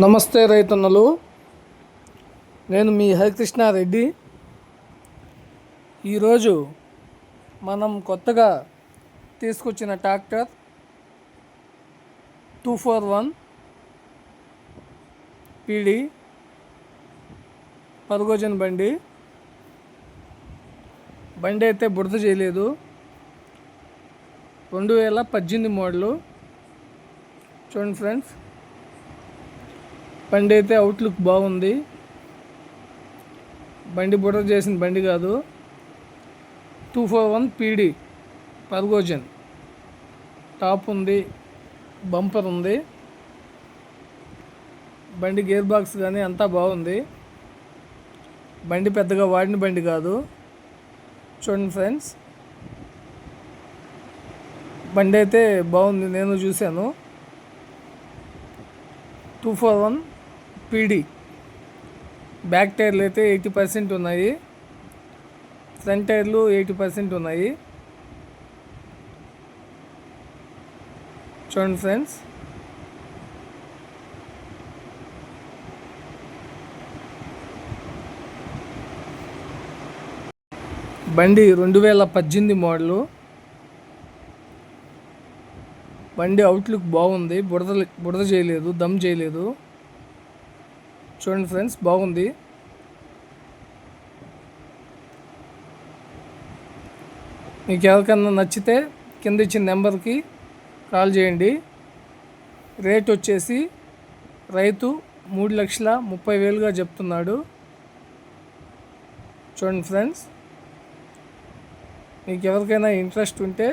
నమస్తే రైతన్నలు, నేను మీ హరికృష్ణారెడ్డి. ఈరోజు మనం కొత్తగా తీసుకొచ్చిన ట్రాక్టర్ 241 పీడీ పర్గోజన్ బండి అయితే బురద చేయలేదు. 2018 మోడలు. చూడండి ఫ్రెండ్స్, బండి అయితే అవుట్లుక్ బాగుంది. బండి బుర్ర చేసిన బండి కాదు. 241 పీడీ పర్గోజన్. టాప్ ఉంది, బంపర్ ఉంది. బండి గేర్ బాక్స్ కానీ అంతా బాగుంది. బండి పెద్దగా వాడిన బండి కాదు. చూడండి ఫ్రెండ్స్, బండి అయితే బాగుంది, నేను చూశాను. 241 పీడీ. బ్యాక్ టైర్లు అయితే 80% ఉన్నాయి, ఫ్రంట్ టైర్లు 80% ఉన్నాయి. చూడండి ఫ్రెండ్స్, బండి 2018 మోడలు. బండి అవుట్లుక్ బాగుంది, బురద చేయలేదు, దమ్ చేయలేదు. చూడండి ఫ్రెండ్స్, బాగుంది. మీకు ఎవరికన్నా నచ్చితే కింద ఇచ్చిన నెంబర్కి కాల్ చేయండి. రేట్ వచ్చేసి రైతు 3,30,000గా చెప్తున్నాడు. చూడండి ఫ్రెండ్స్, మీకు ఎవరికైనా ఇంట్రెస్ట్ ఉంటే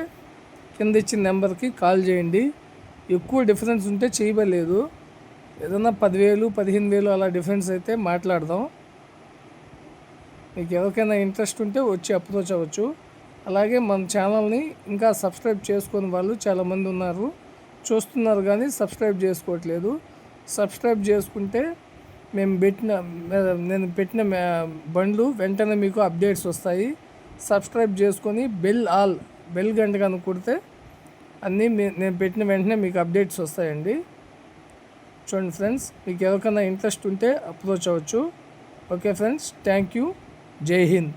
కింద ఇచ్చిన నెంబర్కి కాల్ చేయండి. ఎక్కువ డిఫరెన్స్ ఉంటే చేయలేదు. ఏదన్నా 10,000, 15,000 అలా డిఫరెన్స్ అయితే మాట్లాడదాం. మీకు ఎవరికైనా ఇంట్రెస్ట్ ఉంటే వచ్చి అప్రోచ్ అవ్వచ్చు. అలాగే మన ఛానల్ని ఇంకా సబ్స్క్రైబ్ చేసుకుని వాళ్ళు చాలామంది ఉన్నారు, చూస్తున్నారు కానీ సబ్స్క్రైబ్ చేసుకోవట్లేదు. సబ్స్క్రైబ్ చేసుకుంటే నేను పెట్టిన బండ్లు వెంటనే మీకు అప్డేట్స్ వస్తాయి. సబ్స్క్రైబ్ చేసుకొని బెల్ గంట కనుక కొడితే అన్నీ నేను పెట్టిన వెంటనే మీకు అప్డేట్స్ వస్తాయండి. చూడండి ఫ్రెండ్స్, మీకు ఎవరికైనా ఇంట్రెస్ట్ ఉంటే అప్రోచ్ అవ్వచ్చు. Okay friends, thank you. జై హింద్.